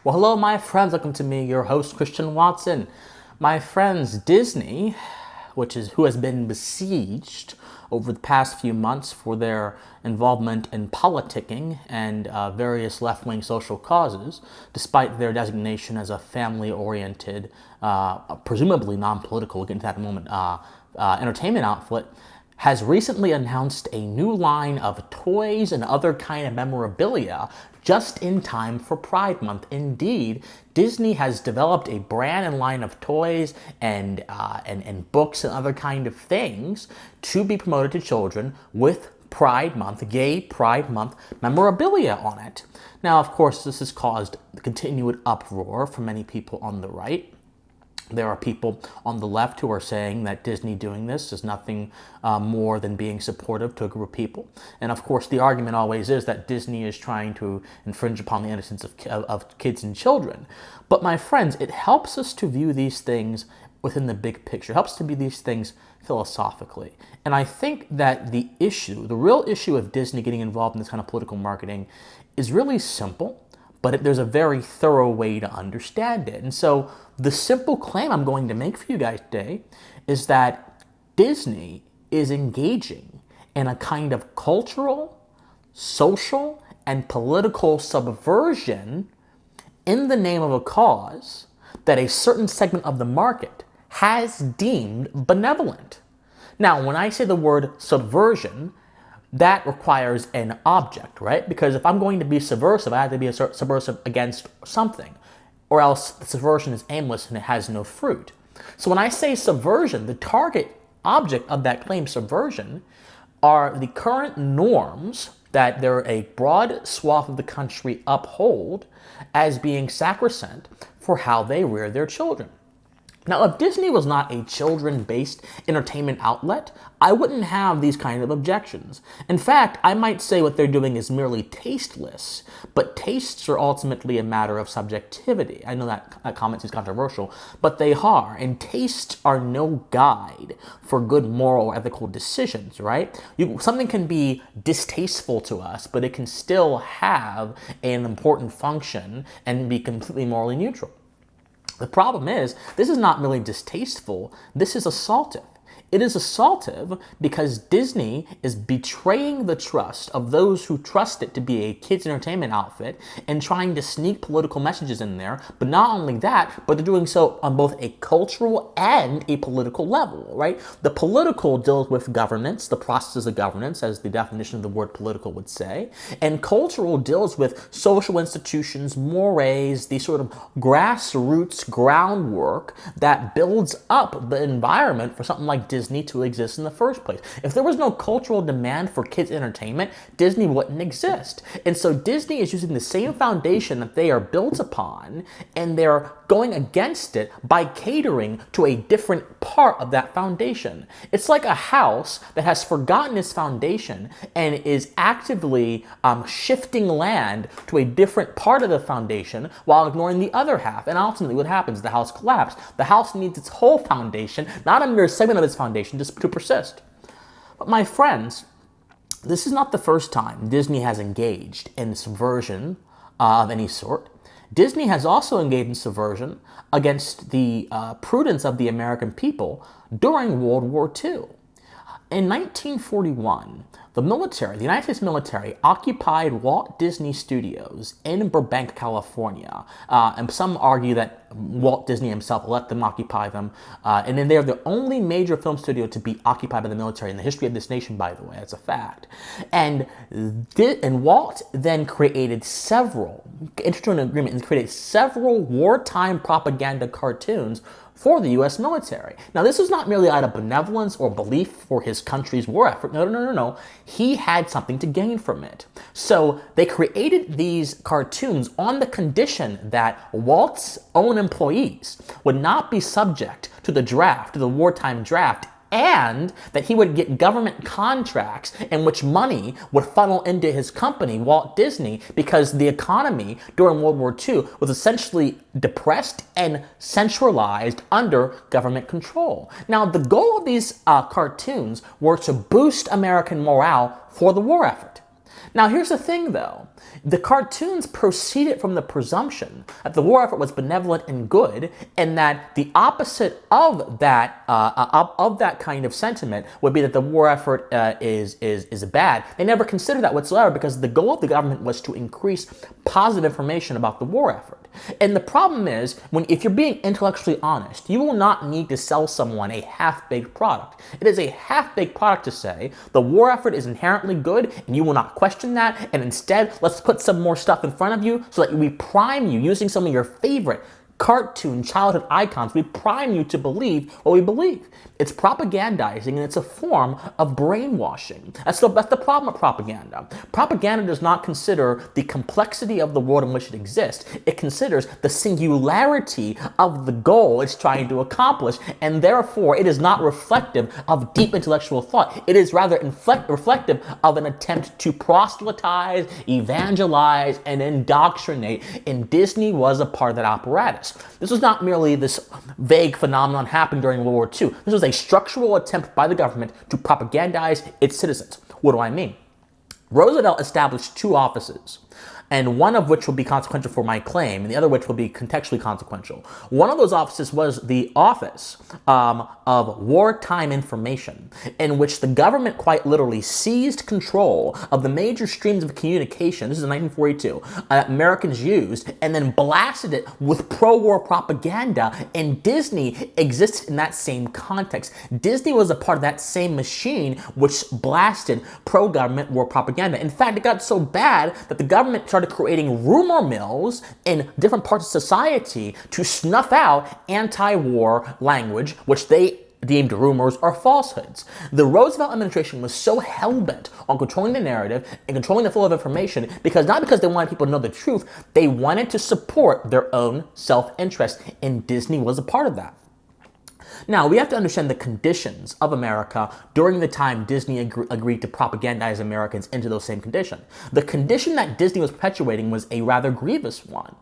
Well, hello, my friends. Welcome to me, your host, Christian Watson. My friends, Disney, who has been besieged over the past few months for their involvement in politicking and various left-wing social causes, despite their designation as a family-oriented, presumably non-political, we'll get into that in a moment, entertainment outfit, has recently announced a new line of toys and other kind of memorabilia just in time for Pride Month. Indeed, Disney has developed a brand and line of toys and books and other kind of things to be promoted to children with Pride Month, Gay Pride Month memorabilia on it. Now, of course, this has caused continued uproar from many people on the right. There are people on the left who are saying that Disney doing this is nothing more than being supportive to a group of people. And of course, the argument always is that Disney is trying to infringe upon the innocence of kids and children. But my friends, it helps us to view these things within the big picture. It helps to view these things philosophically. And I think that the real issue of Disney getting involved in this kind of political marketing is really simple, but there's a very thorough way to understand it. And so the simple claim I'm going to make for you guys today is that Disney is engaging in a kind of cultural, social, and political subversion in the name of a cause that a certain segment of the market has deemed benevolent. Now, when I say the word subversion, that requires an object, right? Because if I'm going to be subversive, I have to be subversive against something, or else the subversion is aimless and it has no fruit. So when I say subversion, the target object of that claim, subversion, are the current norms that a broad swath of the country uphold as being sacrosanct for how they rear their children. Now, if Disney was not a children-based entertainment outlet, I wouldn't have these kind of objections. In fact, I might say what they're doing is merely tasteless, but tastes are ultimately a matter of subjectivity. I know that comment is controversial, but they are, and tastes are no guide for good moral or ethical decisions, right? Something can be distasteful to us, but it can still have an important function and be completely morally neutral. The problem is, this is not merely distasteful, this is assaultive. It is assaultive because Disney is betraying the trust of those who trust it to be a kids' entertainment outfit and trying to sneak political messages in there. But not only that, but they're doing so on both a cultural and a political level, right? The political deals with governance, the processes of governance, as the definition of the word political would say. And cultural deals with social institutions, mores, the sort of grassroots groundwork that builds up the environment for something like Disney to exist in the first place. If there was no cultural demand for kids' entertainment, Disney wouldn't exist. And so Disney is using the same foundation that they are built upon, and they're going against it by catering to a different part of that foundation. It's like a house that has forgotten its foundation and is actively shifting land to a different part of the foundation while ignoring the other half. And ultimately what happens? The house collapses. The house needs its whole foundation, not a mere segment of its foundation, just to persist. But my friends, this is not the first time Disney has engaged in subversion of any sort. Disney has also engaged in subversion against the prudence of the American people during World War II. In 1941, the United States military occupied Walt Disney Studios in Burbank, California. And some argue that Walt Disney himself let them occupy them. And then they're the only major film studio to be occupied by the military in the history of this nation, by the way. That's a fact. And Walt then entered into an agreement and created several wartime propaganda cartoons for the U.S. military. Now, this was not merely out of benevolence or belief for his country's war effort. No. He had something to gain from it. So they created these cartoons on the condition that Walt's own employees would not be subject to the wartime draft, and that he would get government contracts in which money would funnel into his company, Walt Disney, because the economy during World War II was essentially depressed and centralized under government control. Now, the goal of these cartoons were to boost American morale for the war effort. Now, here's the thing, though. The cartoons proceeded from the presumption that the war effort was benevolent and good, and that the opposite of that kind of sentiment would be that the war effort is bad. They never considered that whatsoever, because the goal of the government was to increase positive information about the war effort. And the problem is, if you're being intellectually honest, you will not need to sell someone a half-baked product. It is a half-baked product to say the war effort is inherently good, and you will not question that, and instead, let's put some more stuff in front of you so that we prime you using some of your favorite cartoon childhood icons. We prime you to believe what we believe. It's propagandizing, and it's a form of brainwashing. That's the problem with propaganda. Propaganda does not consider the complexity of the world in which it exists. It considers the singularity of the goal it's trying to accomplish, and therefore it is not reflective of deep intellectual thought. It is rather reflective of an attempt to proselytize, evangelize, and indoctrinate, and Disney was a part of that apparatus. This was not merely this vague phenomenon happened during World War II. This was a structural attempt by the government to propagandize its citizens. What do I mean? Roosevelt established two offices, and one of which will be consequential for my claim, and the other which will be contextually consequential. One of those offices was the Office of Wartime Information, in which the government quite literally seized control of the major streams of communication, this is in 1942, Americans used, and then blasted it with pro-war propaganda, and Disney existed in that same context. Disney was a part of that same machine which blasted pro-government war propaganda. In fact, it got so bad that the government started creating rumor mills in different parts of society to snuff out anti-war language, which they deemed rumors or falsehoods. The Roosevelt administration was so hell-bent on controlling the narrative and controlling the flow of information not because they wanted people to know the truth, they wanted to support their own self-interest, and Disney was a part of that. Now, we have to understand the conditions of America during the time Disney agreed to propagandize Americans into those same conditions. The condition that Disney was perpetuating was a rather grievous one.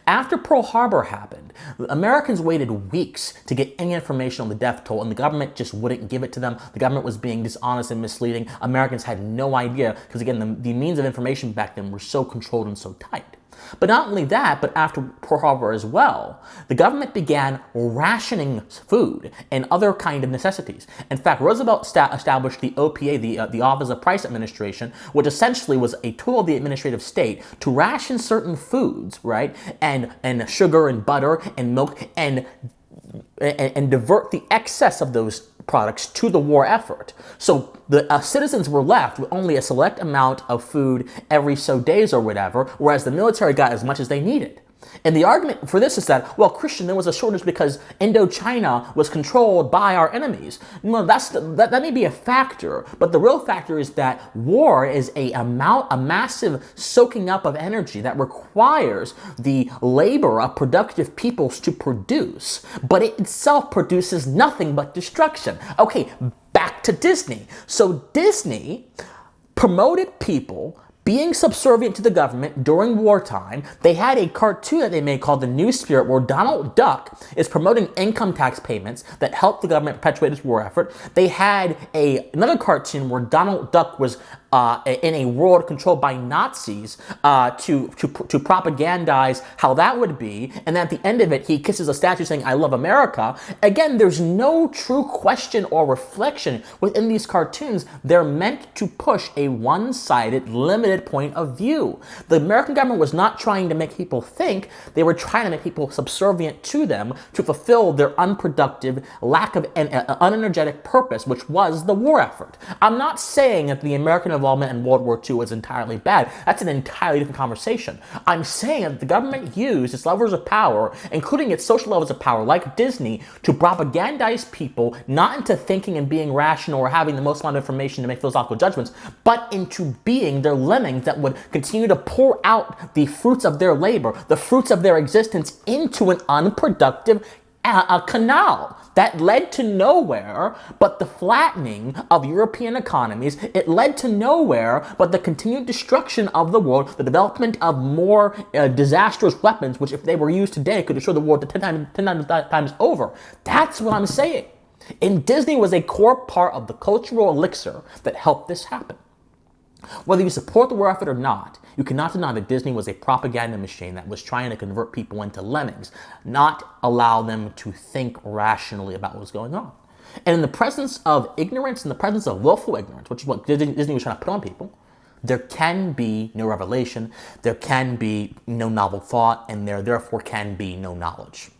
After Pearl Harbor happened, Americans waited weeks to get any information on the death toll, and the government just wouldn't give it to them. The government was being dishonest and misleading. Americans had no idea, because again, the means of information back then were so controlled and so tight. But not only that, but after Pearl Harbor as well, the government began rationing food and other kind of necessities. In fact, Roosevelt established the OPA, the Office of Price Administration, which essentially was a tool of the administrative state to ration certain foods, right, and sugar and butter and milk, and divert the excess of those products to the war effort. So the citizens were left with only a select amount of food every so days or whatever, whereas the military got as much as they needed. And the argument for this is that, well, Christian, there was a shortage because Indochina was controlled by our enemies. No, that may be a factor, but the real factor is that war is a massive soaking up of energy that requires the labor of productive peoples to produce, but it itself produces nothing but destruction. Okay, back to Disney. So Disney promoted people being subservient to the government during wartime. They had a cartoon that they made called The New Spirit, where Donald Duck is promoting income tax payments that helped the government perpetuate its war effort. They had another cartoon where Donald Duck was in a world controlled by Nazis to propagandize how that would be, and then at the end of it, he kisses a statue saying, "I love America." Again, there's no true question or reflection within these cartoons. They're meant to push a one-sided, limited point of view. The American government was not trying to make people think, they were trying to make people subservient to them to fulfill their unproductive, lack of unenergetic purpose, which was the war effort. I'm not saying that the American involvement in World War II was entirely bad. That's an entirely different conversation. I'm saying that the government used its levers of power, including its social levels of power, like Disney, to propagandize people not into thinking and being rational or having the most amount of information to make philosophical judgments, but into being their lemmings that would continue to pour out the fruits of their labor, the fruits of their existence, into an unproductive canal that led to nowhere but the flattening of European economies. It led to nowhere but the continued destruction of the world, the development of more disastrous weapons, which if they were used today could destroy the world 10 times over. That's what I'm saying. And Disney was a core part of the cultural elixir that helped this happen. Whether you support the war effort or not, you cannot deny that Disney was a propaganda machine that was trying to convert people into lemmings, not allow them to think rationally about what was going on. And in the presence of ignorance, in the presence of willful ignorance, which is what Disney was trying to put on people, there can be no revelation, there can be no novel thought, and there therefore can be no knowledge.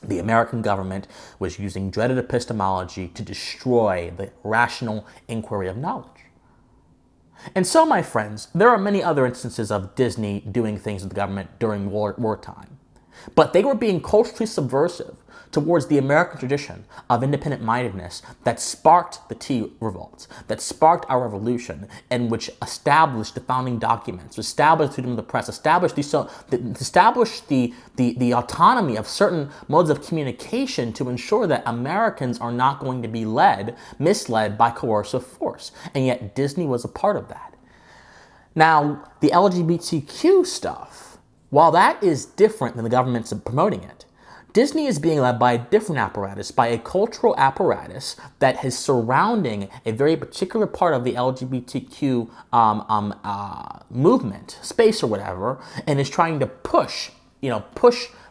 The American government was using dreaded epistemology to destroy the rational inquiry of knowledge. And so, my friends, there are many other instances of Disney doing things with the government during wartime. But they were being culturally subversive towards the American tradition of independent-mindedness that sparked the Tea Revolt, that sparked our revolution, and which established the founding documents, established freedom of the press, established the autonomy of certain modes of communication to ensure that Americans are not going to be misled by coercive force. And yet Disney was a part of that. Now, the LGBTQ stuff, while that is different than the government's promoting it, Disney is being led by a different apparatus, by a cultural apparatus that is surrounding a very particular part of the LGBTQ movement, space or whatever, and is trying to push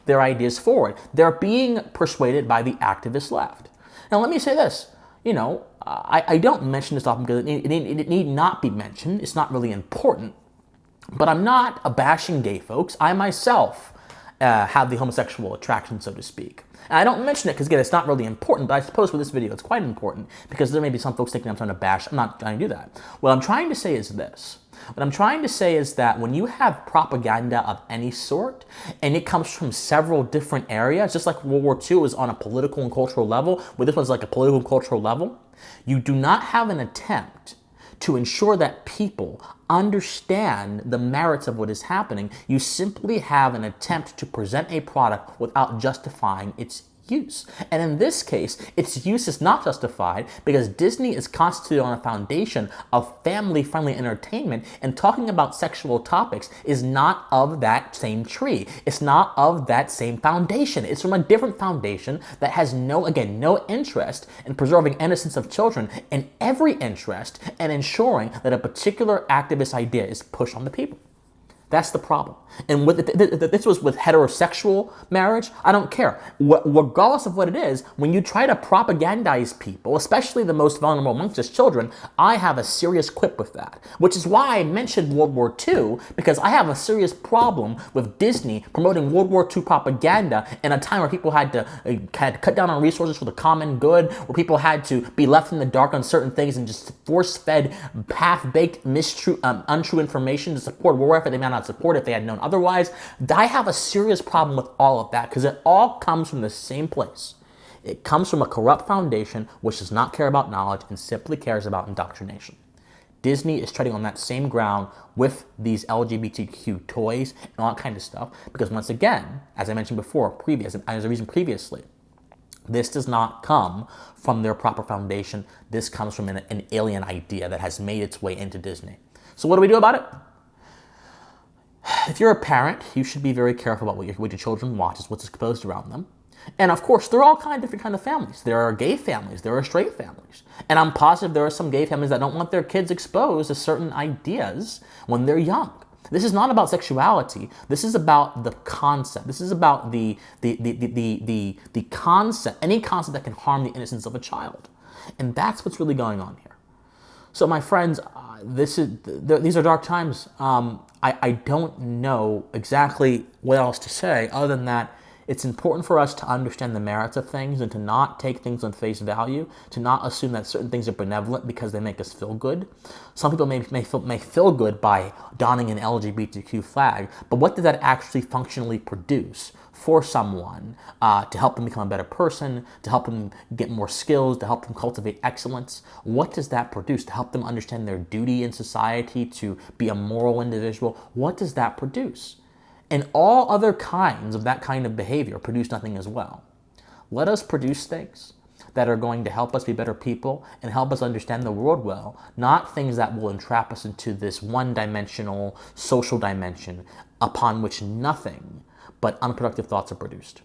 their ideas forward. They're being persuaded by the activist left. Now, let me say this. I don't mention this often because it need not be mentioned. It's not really important. But I'm not bashing gay folks. I myself have the homosexual attraction, so to speak. And I don't mention it because, again, it's not really important, but I suppose for this video it's quite important because there may be some folks thinking I'm trying to bash. I'm not trying to do that. What I'm trying to say is this. What I'm trying to say is that when you have propaganda of any sort, and it comes from several different areas, just like World War II was on a political and cultural level, where this was like a political and cultural level, you do not have an attempt to ensure that people understand the merits of what is happening. You simply have an attempt to present a product without justifying its use. And in this case, its use is not justified because Disney is constituted on a foundation of family-friendly entertainment, and talking about sexual topics is not of that same tree. It's not of that same foundation. It's from a different foundation that has no interest in preserving innocence of children, and every interest in ensuring that a particular activist idea is pushed on the people. That's the problem. And this was with heterosexual marriage. I don't care. Regardless of what it is, when you try to propagandize people, especially the most vulnerable amongst us, children, I have a serious quip with that. Which is why I mentioned World War II, because I have a serious problem with Disney promoting World War II propaganda in a time where people had to cut down on resources for the common good, where people had to be left in the dark on certain things and just force-fed, half-baked, untrue information to support war effort they may not support if they had known otherwise. I have a serious problem with all of that because it all comes from the same place. It comes from a corrupt foundation which does not care about knowledge and simply cares about indoctrination. Disney is treading on that same ground with these LGBTQ toys and all that kind of stuff because, once again, as I mentioned before, as a reason previously, this does not come from their proper foundation. This comes from an alien idea that has made its way into Disney. So what do we do about it? If you're a parent, you should be very careful about what your children watch, what's exposed around them. And of course, there are all kinds of different kinds of families. There are gay families, there are straight families. And I'm positive there are some gay families that don't want their kids exposed to certain ideas when they're young. This is not about sexuality. This is about the concept. This is about the concept, any concept that can harm the innocence of a child. And that's what's really going on here. So my friends, these are dark times. I don't know exactly what else to say other than that it's important for us to understand the merits of things and to not take things on face value, to not assume that certain things are benevolent because they make us feel good. Some people may feel good by donning an LGBTQ flag, but what does that actually functionally produce for someone to help them become a better person, to help them get more skills, to help them cultivate excellence? What does that produce to help them understand their duty in society, to be a moral individual? What does that produce? And all other kinds of that kind of behavior produce nothing as well. Let us produce things that are going to help us be better people and help us understand the world well, not things that will entrap us into this one-dimensional social dimension upon which nothing but unproductive thoughts are produced.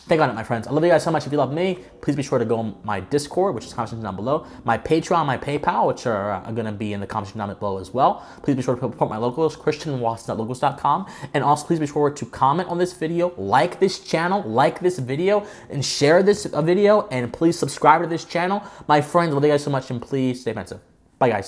Think on it, my friends. I love you guys so much. If you love me, please be sure to go on my Discord, which is comment down below, my Patreon, my PayPal, which are going to be in the comment down below as well. Please be sure to support my locals, christianwatson.locals.com. And also please be sure to comment on this video, like this channel, like this video, and share this video. And please subscribe to this channel. My friends, I love you guys so much, and please stay offensive. Bye, guys.